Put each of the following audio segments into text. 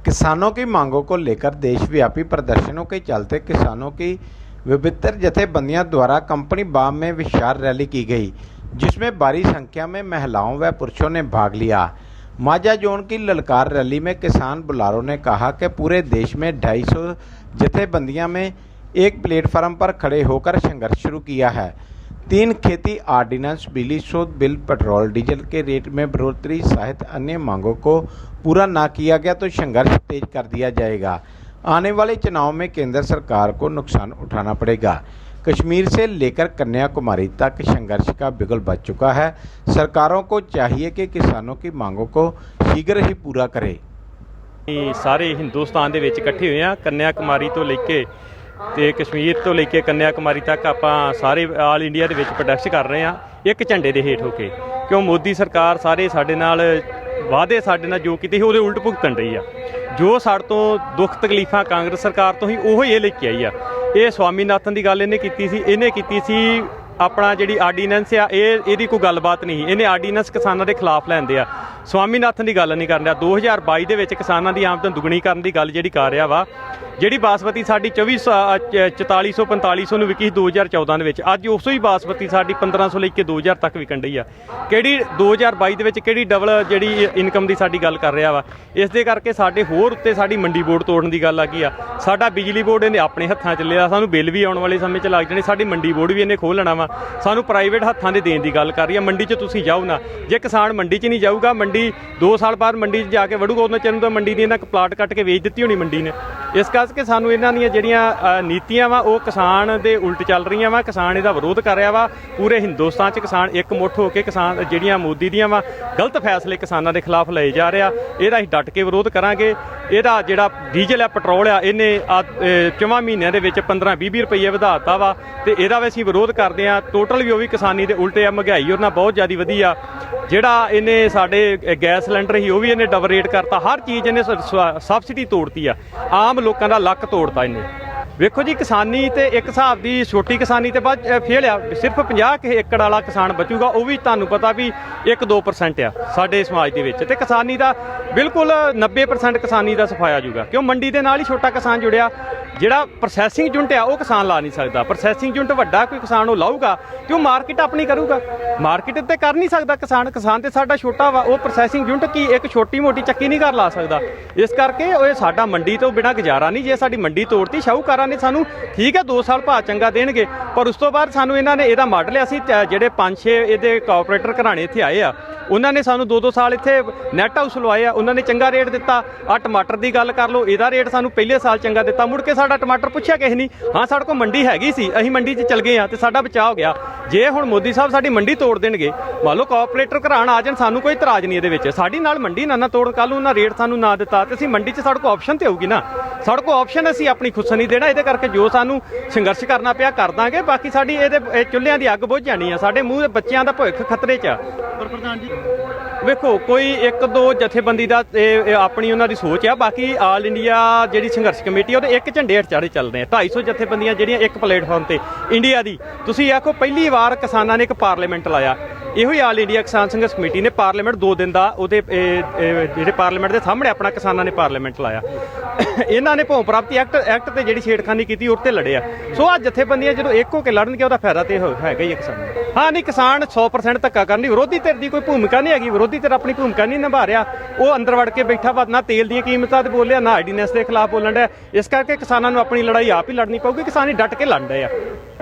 किसानों की मांगों को लेकर देशव्यापी प्रदर्शनों के चलते किसानों की विभिन्न जथेबंदियों द्वारा कंपनी बाग में विशाल रैली की गई, जिसमें भारी संख्या में महिलाओं व पुरुषों ने भाग लिया। माझा जोन की ललकार रैली में किसान बुलारों ने कहा कि पूरे देश में 250 जथेबंदियों में एक प्लेटफार्म पर खड़े होकर संघर्ष शुरू किया है। 3 खेती आर्डिनेंस, बिजली शोध बिल, पेट्रोल डीजल के रेट में बढ़ोतरी सहित अन्य मांगों को पूरा न किया गया तो संघर्ष तेज कर दिया जाएगा। आने वाले चुनाव में केंद्र सरकार को नुकसान उठाना पड़ेगा। कश्मीर से लेकर कन्याकुमारी तक संघर्ष का बिगुल बज चुका है। सरकारों को चाहिए कि किसानों की मांगों को शीघ्र ही पूरा करे। सारे हिंदुस्तान ਦੇ ਵਿੱਚ ਇਕੱਠੇ ਹੋਏ ਆ। ਕੰਨਿਆਕੁਮਾਰੀ ਤੋਂ ਲੈ ਕੇ ਤੇ ਕਸ਼ਮੀਰ ਤੋਂ ਲੈ ਕੇ ਕੰਨਿਆਕੁਮਾਰੀ ਤੱਕ ਆਪਾਂ ਸਾਰੇ ਆਲ ਇੰਡੀਆ ਦੇ ਵਿੱਚ ਪ੍ਰੋਟੈਸਟ ਕਰ ਰਹੇ ਆ ਇੱਕ ਝੰਡੇ ਦੇ ਹੇਠ ਹੋ ਕੇ, ਕਿਉਂ ਮੋਦੀ ਸਰਕਾਰ ਸਾਰੇ ਸਾਡੇ ਨਾਲ ਵਾਅਦੇ ਸਾਡੇ ਨਾਲ ਜੋ ਕੀਤੇ ਸੀ ਉਹਦੇ ਉਲਟ ਭੁਗਤਣ ਰਹੀ ਆ। ਜੋ ਸਾਡੇ ਤੋਂ ਦੁੱਖ ਤਕਲੀਫਾਂ ਕਾਂਗਰਸ ਸਰਕਾਰ ਤੋਂ ਹੀ ਉਹ ਇਹ ਲੈ ਕੇ ਆਈ ਆ। ਇਹ ਸਵਾਮੀਨਾਥਨ ਦੀ ਗੱਲ ਇਹਨੇ ਕੀਤੀ ਸੀ ਆਪਣਾ ਜਿਹੜੀ ਆਰਡੀਨੈਂਸ ਆ ਇਹਦੀ ਕੋਈ ਗੱਲਬਾਤ ਨਹੀਂ। ਇਹਨੇ ਆਰਡੀਨੈਂਸ ਕਿਸਾਨਾਂ ਦੇ ਖਿਲਾਫ ਲੈਂਦੇ ਆ, ਸਵਾਮੀਨਾਥਨ ਦੀ ਗੱਲ ਨਹੀਂ ਕਰ ਰਿਹਾ। 2022 ਦੇ ਵਿੱਚ ਕਿਸਾਨਾਂ ਦੀ ਆਮਦਨ ਦੁੱਗਣੀ ਕਰਨ ਦੀ ਗੱਲ ਜਿਹੜੀ ਕਰ ਰਿਹਾ ਵਾ। ਜਿਹੜੀ ਬਾਸਮਤੀ ਸਾਡੀ 4400-4500 ਨੂੰ ਵਿਕੀ 2014 ਦੇ ਵਿੱਚ, ਅੱਜ ਉਸੋ ਹੀ ਬਾਸਮਤੀ ਸਾਡੀ 1500 ਲੈ ਕੇ 2000 ਤੱਕ ਵਿਕਣ ਡਈ ਆ। ਕਿਹੜੀ 2022 ਦੇ ਵਿੱਚ ਕਿਹੜੀ ਡਬਲ ਜਿਹੜੀ ਇਨਕਮ ਦੀ ਸਾਡੀ ਗੱਲ ਕਰ ਰਿਹਾ ਵਾ। ਇਸ ਦੇ ਕਰਕੇ ਸਾਡੇ ਹੋਰ ਉੱਤੇ ਸਾਡੀ ਮੰਡੀ ਬੋਰਡ ਤੋੜਨ ਦੀ ਗੱਲ ਆ ਗਈ ਆ। ਸਾਡਾ ਬਿਜਲੀ ਬੋਰਡ ਇਹਨੇ ਆਪਣੇ ਹੱਥਾਂ 'ਚ ਲਿਆ, ਸਾਨੂੰ ਬਿੱਲ ਵੀ ਆਉਣ ਵਾਲੇ ਸਮੇਂ 'ਚ ਲੱਗ ਜਾਣੇ। ਸਾਡੀ ਮੰਡੀ ਬੋਰਡ ਵੀ ਇਹਨੇ ਖੋਲ੍ਹ ਲੈਣਾ ਵਾ। ਸਾਨੂੰ ਪ੍ਰਾਈਵੇਟ ਹੱਥਾਂ ਦੇ ਦੇਣ ਦੀ ਗੱਲ ਕਰ ਰਹੀ ਆ। ਮੰਡੀ 'ਚ ਤੁਸੀਂ ਜਾਓ ਨਾ, ਜੇ ਕਿਸਾਨ ਮੰਡੀ 'ਚ ਨਹੀਂ ਜਾਊਗਾ, ਮੰਡੀ 2 ਸਾਲ ਬਾਅਦ ਮੰਡੀ 'ਚ ਜਾ ਕੇ ਵੜੂਗਾ, ਉਹਨਾਂ ਚਿਰ ਨੂੰ ਤਾਂ ਮੰਡੀ ਦੀ ਇਹਨਾਂ ਪਲਾਟ ਕੱਟ ਕੇ ਵੇਚ ਦਿੱਤੀ ਹੋਣੀ ਮੰਡੀ ਨੇ। ਇਸ ਕਰਕੇ ਸਾਨੂੰ ਇਹਨਾਂ ਦੀਆਂ ਜਿਹੜੀਆਂ ਨੀਤੀਆਂ ਵਾ ਉਹ ਕਿਸਾਨ ਦੇ ਉਲਟ ਚੱਲ ਰਹੀਆਂ ਵਾ। ਕਿਸਾਨ ਇਹਦਾ ਵਿਰੋਧ ਕਰ ਰਿਹਾ ਵਾ। ਪੂਰੇ ਹਿੰਦੁਸਤਾਨ 'ਚ ਕਿਸਾਨ ਇੱਕਮੁੱਠ ਹੋ ਕੇ ਕਿਸਾਨ ਜਿਹੜੀਆਂ ਮੋਦੀ ਦੀਆਂ ਵਾ ਗਲਤ ਫੈਸਲੇ ਕਿਸਾਨਾਂ ਦੇ ਖਿਲਾਫ ਲਏ ਜਾ ਰਿਹਾ, ਇਹਦਾ ਅਸੀਂ ਡਟ ਕੇ ਵਿਰੋਧ ਕਰਾਂਗੇ। ਇਹਦਾ ਜਿਹੜਾ ਡੀਜ਼ਲ ਆ, ਪੈਟਰੋਲ ਆ, ਇਹਨੇ 4 ਮਹੀਨਿਆਂ ਦੇ ਵਿੱਚ 15-20 ਰੁਪਏ ਵਧਾਤਾ ਵਾ ਤੇ ਇਹਦਾ ਵੀ ਅਸੀਂ ਵਿਰੋਧ ਕਰਦੇ ਹਾਂ। ਟੋਟਲ ਵੀ ਉਹ ਵੀ ਕਿਸਾਨੀ ਦੇ ਉਲਟੇ ਆ। ਮਹਿੰਗਾਈ ਉਹਨਾਂ ਬਹੁਤ ਜ਼ਿਆਦਾ ਵਧੀ ਆ। ਜਿਹੜਾ ਇਹਨੇ ਸਾਡੇ ਗੈਸ ਸਿਲੰਡਰ ਸੀ ਉਹ ਵੀ ਇਹਨੇ ਡਬਲ ਰੇਟ ਕਰਤਾ। ਹਰ ਚੀਜ਼ ਇਹਨੇ ਸਬਸਿਡੀ ਤੋੜਤੀ ਆ। ਆਮ ਲੋਕਾਂ ਦਾ ਲੱਕ ਤੋੜਤਾ ਇਹਨੇ। ਵੇਖੋ ਜੀ, ਕਿਸਾਨੀ ਤੇ ਇੱਕ ਹਿਸਾਬ ਦੀ ਛੋਟੀ ਕਿਸਾਨੀ ਤੇ ਬਾਅਦ ਫੇਲ ਆ। ਸਿਰਫ 50 ਏਕੜ ਵਾਲਾ ਕਿਸਾਨ ਬਚੂਗਾ, ਉਹ ਵੀ ਤੁਹਾਨੂੰ ਪਤਾ ਵੀ 1-2% ਆ ਸਾਡੇ ਸਮਾਜ ਦੇ ਵਿੱਚ। ਤੇ ਕਿਸਾਨੀ ਦਾ ਬਿਲਕੁਲ 90% ਕਿਸਾਨੀ ਦਾ ਸਫਾਇਆ ਜੂਗਾ, ਕਿਉਂ ਮੰਡੀ ਦੇ ਨਾਲ ਹੀ ਛੋਟਾ ਕਿਸਾਨ ਜੁੜਿਆ। ਜਿਹੜਾ ਪ੍ਰੋਸੈਸਿੰਗ ਯੂਨਿਟ ਆ ਉਹ ਕਿਸਾਨ ਲਾ ਨਹੀਂ ਸਕਦਾ। ਪ੍ਰੋਸੈਸਿੰਗ ਯੂਨਿਟ ਵੱਡਾ ਕੋਈ ਕਿਸਾਨ ਉਹ ਲਾਊਗਾ ਕਿ ਉਹ ਮਾਰਕੀਟ ਆਪਣੀ ਕਰੂਗਾ। ਮਾਰਕੀਟ ਤੇ ਕਰ ਨਹੀਂ ਸਕਦਾ ਕਿਸਾਨ ਤੇ ਸਾਡਾ ਛੋਟਾ ਵਾ। ਉਹ ਪ੍ਰੋਸੈਸਿੰਗ ਯੂਨਿਟ ਕੀ ਇੱਕ ਛੋਟੀ ਮੋਟੀ ਚੱਕੀ ਨਹੀਂ ਕਰ ਲਾ ਸਕਦਾ। ਇਸ ਕਰਕੇ ਉਹ ਸਾਡਾ ਮੰਡੀ ਤੋਂ ਬਿਨਾਂ ਗੁਜ਼ਾਰਾ ਨਹੀਂ। ਜੇ ਸਾਡੀ ਮੰਡੀ ਤੋੜਤੀ, ਸ਼ਾਹੂਕਾਰਾਂ ਨੇ ਸਾਨੂੰ ਠੀਕ ਹੈ 2 ਸਾਲ ਭਾਅ ਚੰਗਾ ਦੇਣਗੇ, ਪਰ ਉਸ ਤੋਂ ਬਾਅਦ ਸਾਨੂੰ ਇਹਨਾਂ ਨੇ ਇਹਦਾ ਮਾਡਲ ਅਸੀਂ ਜਿਹੜੇ 5-6 ਇਹਦੇ ਕਾਰਪੋਰੇਟਰ ਘਰਾਣੇ ਇੱਥੇ ਆਏ ਆ, ਉਹਨਾਂ ਨੇ ਸਾਨੂੰ 2-2 ਸਾਲ ਇੱਥੇ ਨੈਟ ਹਾਊਸ ਲਵਾਏ ਆ। ਉਹਨਾਂ ਨੇ ਚੰਗਾ ਰੇਟ ਦਿੱਤਾ। ਆ ਟਮਾਟਰ ਦੀ ਗੱਲ ਕਰ ਲਓ, ਇਹਦਾ ਰੇਟ ਸਾਨੂੰ ਪਹਿਲੇ ਸਾਲ ਚੰਗਾ ਦਿੱਤਾ। ਮੁੜ ਕੇ ਸਾਡਾ ਟਮਾਟਰ ਪੁੱਛਿਆ ਕਿਸੇ ਨਹੀਂ। ਹਾਂ, ਸਾਡੇ ਕੋਲ ਮੰਡੀ ਹੈਗੀ ਸੀ, ਅਸੀਂ ਮੰਡੀ 'ਚ ਚਲ ਗਏ ਆ ਤੇ ਸਾਡਾ ਬਚਾਅ ਹੋ ਗਿਆ। ਜੇ ਹੁਣ ਮੋਦੀ ਸਾਹਿਬ ਸਾਡੀ ਮੰਡੀ ਤੋੜ ਦੇਣਗੇ, ਮੰਨ ਲਓ ਕਾਰਪੋਰੇਟਰ ਘਰਾਣ ਆ ਜਾਣ, ਸਾਨੂੰ ਕੋਈ ਇਤਰਾਜ਼ ਨਹੀਂ ਇਹਦੇ ਵਿੱਚ। ਸਾਡੀ ਨਾਲ ਮੰਡੀ ਨਾ ਤੋੜਨ, ਕੱਲ੍ਹ ਨੂੰ ਉਹਨਾਂ ਰੇਟ ਸਾਨੂੰ ਨਾ ਦਿੱਤਾ ਤੇ ਅਸੀਂ ਮੰਡੀ 'ਚ ਸਾਡੇ ਕੋਲ ਆਪਸ਼ਨ ਤੇ ਹੋਊਗੀ ਨਾ। ਸਾਡੇ ਕੋਲ ਆਪਸ਼ਨ, ਅਸੀਂ ਆਪਣੀ ਖੁਦ ਨਹੀਂ ਦੇਣਾ। ਇਹਦੇ ਕਰਕੇ ਜੋ ਸਾਨੂੰ ਸੰਘਰਸ਼ ਕਰਨਾ ਪਿਆ ਕਰ ਦਾਂਗੇ। ਬਾਕੀ ਸਾਡੀ ਇਹਦੇ ਚੁੱਲ੍ਹਿਆਂ ਦੀ ਅੱਗ ਬੁਝ ਜਾਣੀ ਆ। ਸਾਡੇ ਮੂੰਹ ਬੱਚਿਆਂ ਦਾ ਭਵਿੱਖ ਖਤਰੇ 'ਚ ਆ। ਪਰ ਪ੍ਰਧਾਨ ਜੀ ਵੇਖੋ, ਕੋਈ 1-2 ਜਥੇਬੰਦੀ ਦਾ ਆਪਣੀ ਉਹਨਾਂ ਦੀ ਸੋਚ ਆ। ਬਾਕੀ ਆਲ ਇੰਡੀਆ ਜਿਹੜੀ ਸੰਘਰਸ਼ ਕਮੇਟੀ ਉਹਦੇ ਇੱਕ ਝੰਡੇ ਹੇਠ ਚਾੜੇ ਚੱਲਦੇ ਆ। 250 ਜਥੇਬੰਦੀਆਂ ਜਿਹੜੀਆਂ ਇੱਕ ਪਲੇਟਫਾਰਮ ਤੇ ਇੰਡੀਆ ਦੀ। ਤੁਸੀਂ ਆਖੋ ਪਹਿਲੀ ਵਾਰ ਕਿਸਾਨਾਂ ਨੇ ਇੱਕ ਪਾਰਲੀਮੈਂਟ ਲਾਇਆ। ਇਹੋ ਹੀ ਆਲ ਇੰਡੀਆ ਕਿਸਾਨ ਸੰਘਰਸ਼ ਕਮੇਟੀ ਨੇ ਪਾਰਲੀਮੈਂਟ 2 ਦਿਨ ਦਾ ਉਹਦੇ ਜਿਹੜੇ ਪਾਰਲੀਮੈਂਟ ਦੇ ਸਾਹਮਣੇ ਆਪਣਾ ਕਿਸਾਨਾਂ ਨੇ ਪਾਰਲੀਮੈਂਟ ਲਾਇਆ। ਇਹਨਾਂ ਨੇ ਭੌਂ ਪ੍ਰਾਪਤੀ ਐਕਟ ਤੇ ਜਿਹੜੀ ਛੇੜਖਾਨੀ ਕੀਤੀ ਉਹ ਤੇ ਲੜਿਆ। ਸੋ ਆ ਜਥੇਬੰਦੀਆਂ ਜਦੋਂ ਇੱਕ ਹੋ ਕੇ ਲੜਨਗੇ ਉਹਦਾ ਫਾਇਦਾ ਤੇ ਹੈਗਾ ਹੀ ਕਿਸਾਨ। ਹਾਂ, ਨਹੀਂ ਕਿਸਾਨ 100% ਧੱਕਾ ਕਰਨੀ। ਵਿਰੋਧੀ ਧਿਰ ਦੀ ਕੋਈ ਭੂਮਿਕਾ ਨਹੀਂ ਹੈਗੀ। ਵਿਰੋਧੀ ਧਿਰ ਆਪਣੀ ਭੂਮਿਕਾ ਨਹੀਂ ਨਿਭਾ ਰਿਹਾ। ਉਹ ਅੰਦਰ ਵੜ ਕੇ ਬੈਠਾ ਵਾ, ਨਾ ਤੇਲ ਦੀਆਂ ਕੀਮਤਾਂ ਤੇ ਬੋਲਿਆ, ਨਾ ਆਰਡੀਨੈਂਸ ਦੇ ਖਿਲਾਫ ਬੋਲਣ ਡਿਆ। ਇਸ ਕਰਕੇ ਕਿਸਾਨਾਂ ਨੂੰ ਆਪਣੀ ਲੜਾਈ ਆਪ ਹੀ ਲੜਨੀ ਪਊਗੀ। ਕਿਸਾਨ ਹੀ ਡਟ ਕੇ ਲੜ ਰਹੇ ਆ।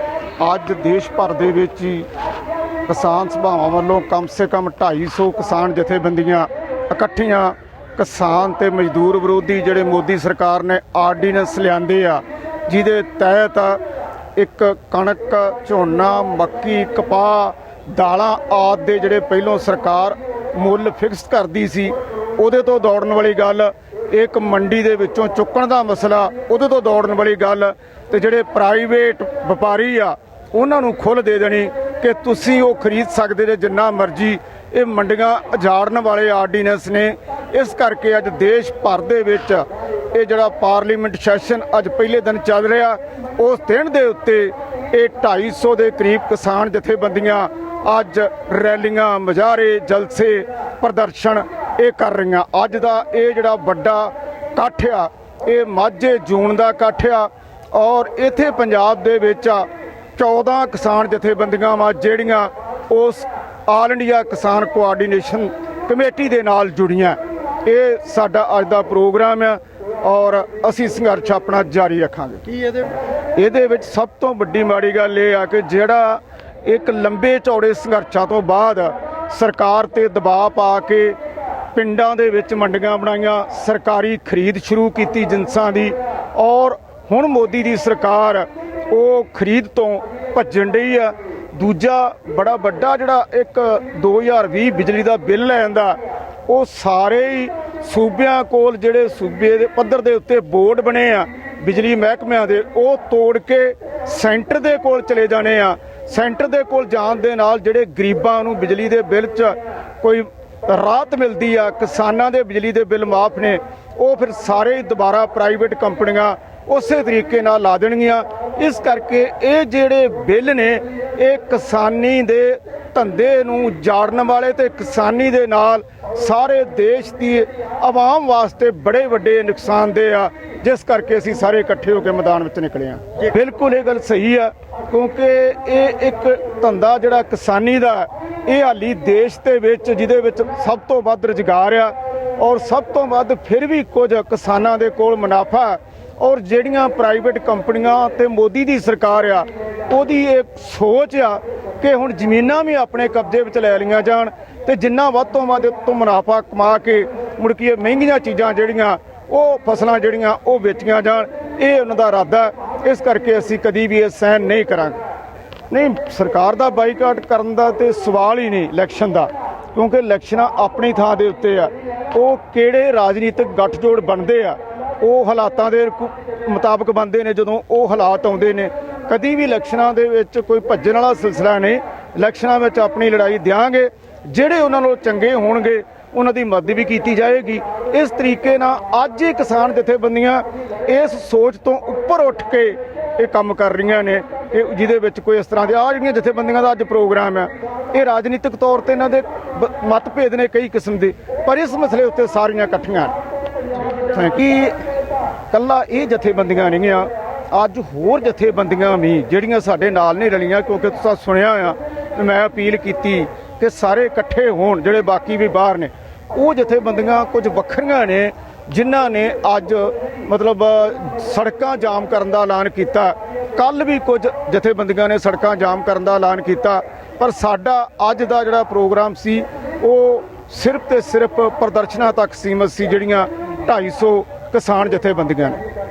ਅੱਜ ਦੇਸ਼ ਭਰ ਦੇ ਵਿੱਚ ਹੀ ਕਿਸਾਨ ਸਭਾਵਾਂ ਵੱਲੋਂ ਕਮ ਸੇ ਕਮ 250 ਕਿਸਾਨ ਜਥੇਬੰਦੀਆਂ ਇਕੱਠੀਆਂ ਕਿਸਾਨ ਤੇ ਮਜ਼ਦੂਰ ਵਿਰੋਧੀ ਜਿਹੜੇ ਮੋਦੀ ਸਰਕਾਰ ਨੇ ਆਰਡੀਨੈਂਸ ਲਿਆਂਦੇ ਆ, ਜਿਹਦੇ ਤਹਿਤ ਇੱਕ ਕਣਕ, ਝੋਨਾ, ਮੱਕੀ, ਕਪਾਹ, ਦਾਲਾਂ ਆਦਿ ਦੇ ਜਿਹੜੇ ਪਹਿਲੋਂ ਸਰਕਾਰ ਮੁੱਲ ਫਿਕਸ ਕਰਦੀ ਸੀ, ਉਹਦੇ ਤੋਂ ਦੌੜਨ ਵਾਲੀ ਗੱਲ। ਇੱਕ ਮੰਡੀ ਦੇ ਵਿੱਚੋਂ ਚੁੱਕਣ ਦਾ ਮਸਲਾ, ਉਹਦੇ ਤੋਂ ਦੌੜਨ ਵਾਲੀ ਗੱਲ। ਤੇ ਜਿਹੜੇ ਪ੍ਰਾਈਵੇਟ ਵਪਾਰੀ ਆ ਉਹਨਾਂ ਨੂੰ ਖੁੱਲ੍ਹ ਦੇ ਦੇਣੀ ਕਿ ਤੁਸੀਂ ਉਹ ਖਰੀਦ ਸਕਦੇ ਜੇ ਜਿੰਨਾ ਮਰਜ਼ੀ। ਇਹ ਮੰਡੀਆਂ ਉਜਾੜਨ ਵਾਲੇ ਆਰਡੀਨੈਂਸ ਨੇ। ਇਸ ਕਰਕੇ ਅੱਜ ਦੇਸ਼ ਭਰ ਦੇ ਵਿੱਚ ਇਹ ਜਿਹੜਾ ਪਾਰਲੀਮੈਂਟ ਸੈਸ਼ਨ ਅੱਜ ਪਹਿਲੇ ਦਿਨ ਚੱਲ ਰਿਹਾ, ਉਸ ਦਿਨ ਦੇ ਉੱਤੇ ਇਹ 250 ਦੇ ਕਰੀਬ ਕਿਸਾਨ ਜਥੇਬੰਦੀਆਂ ਅੱਜ ਰੈਲੀਆਂ, ਮੁਜ਼ਾਹਰੇ, ਜਲਸੇ, ਪ੍ਰਦਰਸ਼ਨ ਇਹ ਕਰ ਰਹੀਆਂ। ਅੱਜ ਦਾ ਇਹ ਜਿਹੜਾ ਵੱਡਾ ਇਕੱਠ ਆ ਇਹ ਮਾਝੇ ਜੂਨ ਦਾ ਇਕੱਠ ਆ ਔਰ ਇੱਥੇ ਪੰਜਾਬ ਦੇ ਵਿੱਚ 14 ਕਿਸਾਨ ਜਥੇਬੰਦੀਆਂ ਵਾ ਜਿਹੜੀਆਂ ਉਸ ਆਲ ਇੰਡੀਆ ਕਿਸਾਨ ਕੋਆਰਡੀਨੇਸ਼ਨ ਕਮੇਟੀ ਦੇ ਨਾਲ ਜੁੜੀਆਂ। ਇਹ ਸਾਡਾ ਅੱਜ ਦਾ ਪ੍ਰੋਗਰਾਮ ਆ ਔਰ ਅਸੀਂ ਸੰਘਰਸ਼ ਆਪਣਾ ਜਾਰੀ ਰੱਖਾਂਗੇ। ਕੀ ਇਹਦੇ ਵਿੱਚ ਸਭ ਤੋਂ ਵੱਡੀ ਮਾੜੀ ਗੱਲ ਇਹ ਆ ਕਿ ਜਿਹੜਾ ਇੱਕ ਲੰਬੇ ਚੌੜੇ ਸੰਘਰਸ਼ਾਂ ਤੋਂ ਬਾਅਦ ਸਰਕਾਰ ਤੇ ਦਬਾਅ ਪਾ ਕੇ ਪਿੰਡਾਂ ਦੇ ਵਿੱਚ ਮੰਡੀਆਂ ਬਣਾਈਆਂ, ਸਰਕਾਰੀ ਖਰੀਦ ਸ਼ੁਰੂ ਕੀਤੀ ਜਿਨਸਾਂ ਦੀ, ਔਰ ਹੁਣ ਮੋਦੀ ਦੀ ਸਰਕਾਰ ਉਹ ਖਰੀਦ ਤੋਂ ਭੱਜਣ ਡਈ ਆ। ਦੂਜਾ ਬੜਾ ਵੱਡਾ ਜਿਹੜਾ ਇੱਕ 2020 ਬਿਜਲੀ ਦਾ ਬਿੱਲ ਲੈ ਆਂਦਾ, ਉਹ ਸਾਰੇ ਹੀ ਸੂਬਿਆਂ ਕੋਲ ਜਿਹੜੇ ਸੂਬੇ ਦੇ ਪੱਧਰ ਦੇ ਉੱਤੇ ਬੋਰਡ ਬਣੇ ਆ ਬਿਜਲੀ ਮਹਿਕਮਿਆਂ ਦੇ, ਉਹ ਤੋੜ ਕੇ ਸੈਂਟਰ ਦੇ ਕੋਲ ਚਲੇ ਜਾਣੇ ਆ। ਸੈਂਟਰ ਦੇ ਕੋਲ ਜਾਣ ਦੇ ਨਾਲ ਜਿਹੜੇ ਗਰੀਬਾਂ ਨੂੰ ਬਿਜਲੀ ਦੇ ਬਿੱਲ 'ਚ ਕੋਈ ਰਾਹਤ ਮਿਲਦੀ ਆ, ਕਿਸਾਨਾਂ ਦੇ ਬਿਜਲੀ ਦੇ ਬਿੱਲ ਮਾਫ ਨੇ, ਉਹ ਫਿਰ ਸਾਰੇ ਦੁਬਾਰਾ ਪ੍ਰਾਈਵੇਟ ਕੰਪਨੀਆਂ ਉਸੇ ਤਰੀਕੇ ਨਾਲ ਲਾ ਦੇਣਗੀਆਂ। ਇਸ ਕਰਕੇ ਇਹ ਜਿਹੜੇ ਬਿੱਲ ਨੇ ਇਹ ਕਿਸਾਨੀ ਦੇ ਧੰਦੇ ਨੂੰ ਜਾੜਨ ਵਾਲੇ ਤੇ ਕਿਸਾਨੀ ਦੇ ਨਾਲ ਸਾਰੇ ਦੇਸ਼ ਦੀ ਆਵਾਮ ਵਾਸਤੇ ਬੜੇ ਵੱਡੇ ਨੁਕਸਾਨਦੇਹ ਆ, ਜਿਸ ਕਰਕੇ ਅਸੀਂ ਸਾਰੇ ਇਕੱਠੇ ਹੋ ਕੇ ਮੈਦਾਨ ਵਿੱਚ ਨਿਕਲੇ ਆ। ਬਿਲਕੁਲ ਇਹ ਗੱਲ ਸਹੀ ਆ, ਕਿਉਂਕਿ ਇਹ ਇੱਕ ਧੰਦਾ ਜਿਹੜਾ ਕਿਸਾਨੀ ਦਾ ਇਹ ਹਾਲੀ ਦੇਸ਼ ਦੇ ਵਿੱਚ ਜਿਹਦੇ ਵਿੱਚ ਸਭ ਤੋਂ ਵੱਧ ਰੁਜ਼ਗਾਰ ਆ ਔਰ ਸਭ ਤੋਂ ਵੱਧ ਫਿਰ ਵੀ ਕੁਝ ਕਿਸਾਨਾਂ ਦੇ ਕੋਲ ਮੁਨਾਫਾ, ਔਰ ਜਿਹੜੀਆਂ ਪ੍ਰਾਈਵੇਟ ਕੰਪਨੀਆਂ ਤੇ ਮੋਦੀ ਦੀ ਸਰਕਾਰ ਆ ਉਹਦੀ ਇੱਕ ਸੋਚ ਆ ਕਿ ਹੁਣ ਜ਼ਮੀਨਾਂ ਵੀ ਆਪਣੇ ਕਬਜ਼ੇ ਵਿੱਚ ਲੈ ਲਈਆਂ ਜਾਣ ਤੇ ਜਿੰਨਾ ਵੱਧ ਤੋਂ ਵੱਧ ਤੋਂ ਮੁਨਾਫਾ ਕਮਾ ਕੇ ਮੁੜ ਕੇ ਮਹਿੰਗੀਆਂ ਚੀਜ਼ਾਂ ਜਿਹੜੀਆਂ ਉਹ ਫਸਲਾਂ ਜਿਹੜੀਆਂ ਉਹ ਵੇਚੀਆਂ ਜਾਣ। ਇਹ ਉਹਨਾਂ ਦਾ ਇਰਾਦਾ। ਇਸ ਕਰਕੇ ਅਸੀਂ ਕਦੀ ਵੀ ਇਹ ਸਹਿਣ ਨਹੀਂ ਕਰਾਂਗੇ। ਨਹੀਂ, ਸਰਕਾਰ ਦਾ ਬਾਈਕਾਟ ਕਰਨ ਦਾ ਤੇ ਸਵਾਲ ਹੀ ਨਹੀਂ ਇਲੈਕਸ਼ਨ ਦਾ, ਕਿਉਂਕਿ ਇਲੈਕਸ਼ਨਾਂ ਆਪਣੀ ਥਾਂ ਦੇ ਉੱਤੇ ਆ। ਉਹ ਕਿਹੜੇ ਰਾਜਨੀਤਿਕ ਗੱਠਜੋੜ ਬਣਦੇ ਆ ਉਹ ਹਾਲਾਤਾਂ ਦੇ ਮੁਤਾਬਕ ਬਣਦੇ ਨੇ। ਜਦੋਂ ਉਹ ਹਾਲਾਤ ਆਉਂਦੇ ਨੇ ਕਦੀ ਵੀ ਇਲੈਕਸ਼ਨਾਂ ਦੇ ਵਿੱਚ ਕੋਈ ਭੱਜਣ ਵਾਲਾ ਸਿਲਸਿਲਾ ਨਹੀਂ। ਇਲੈਕਸ਼ਨਾਂ ਵਿੱਚ ਆਪਣੀ ਲੜਾਈ ਦਿਆਂਗੇ, ਜਿਹੜੇ ਉਹਨਾਂ ਨਾਲੋਂ ਚੰਗੇ ਹੋਣਗੇ ਉਹਨਾਂ ਦੀ ਮਦਦ ਵੀ ਕੀਤੀ ਜਾਏਗੀ। ਇਸ ਤਰੀਕੇ ਨਾਲ ਅੱਜ ਇਹ ਕਿਸਾਨ ਜਥੇਬੰਦੀਆਂ ਇਸ ਸੋਚ ਤੋਂ ਉੱਪਰ ਉੱਠ ਕੇ ਇਹ ਕੰਮ ਕਰ ਰਹੀਆਂ ਨੇ ਕਿ ਜਿਹਦੇ ਵਿੱਚ ਕੋਈ ਇਸ ਤਰ੍ਹਾਂ ਦੇ ਆ ਜਿਹੜੀਆਂ ਜਥੇਬੰਦੀਆਂ ਦਾ ਅੱਜ ਪ੍ਰੋਗਰਾਮ ਹੈ, ਇਹ ਰਾਜਨੀਤਿਕ ਤੌਰ ਤੇ ਇਹਨਾਂ ਦੇ ਮਤਭੇਦ ਨੇ ਕਈ ਕਿਸਮ ਦੇ, ਪਰ ਇਸ ਮਸਲੇ ਉੱਤੇ ਸਾਰੀਆਂ ਇਕੱਠੀਆਂ ਕਿ ਕੱਲਾ ਇਹ ਜਥੇਬੰਦੀਆਂ ਨਹੀਂ ਆ, ਅੱਜ ਹੋਰ ਜਥੇਬੰਦੀਆਂ ਵੀ ਜਿਹੜੀਆਂ ਸਾਡੇ ਨਾਲ ਨਹੀਂ ਰਲੀਆਂ, ਕਿਉਂਕਿ ਤੁਸੀਂ ਸੁਣਿਆ ਆ ਮੈਂ ਅਪੀਲ ਕੀਤੀ ਕਿ ਸਾਰੇ ਇਕੱਠੇ ਹੋਣ, ਜਿਹੜੇ ਬਾਕੀ ਵੀ ਬਾਹਰ ਨੇ। ਉਹ ਜਥੇਬੰਦੀਆਂ ਕੁਝ ਵੱਖਰੀਆਂ ਨੇ ਜਿਨ੍ਹਾਂ ਨੇ ਅੱਜ ਮਤਲਬ ਸੜਕਾਂ ਜਾਮ ਕਰਨ ਦਾ ਐਲਾਨ ਕੀਤਾ। ਕੱਲ ਵੀ ਕੁਝ ਜਥੇਬੰਦੀਆਂ ਨੇ ਸੜਕਾਂ ਜਾਮ ਕਰਨ ਦਾ ਐਲਾਨ ਕੀਤਾ, ਪਰ ਸਾਡਾ ਅੱਜ ਦਾ ਜਿਹੜਾ ਪ੍ਰੋਗਰਾਮ ਸੀ ਉਹ ਸਿਰਫ ਤੇ ਸਿਰਫ ਪ੍ਰਦਰਸ਼ਨਾਂ ਤੱਕ ਸੀਮਤ ਸੀ, ਜਿਹੜੀਆਂ 250 ਕਿਸਾਨ ਜਥੇਬੰਦੀਆਂ ਨੇ।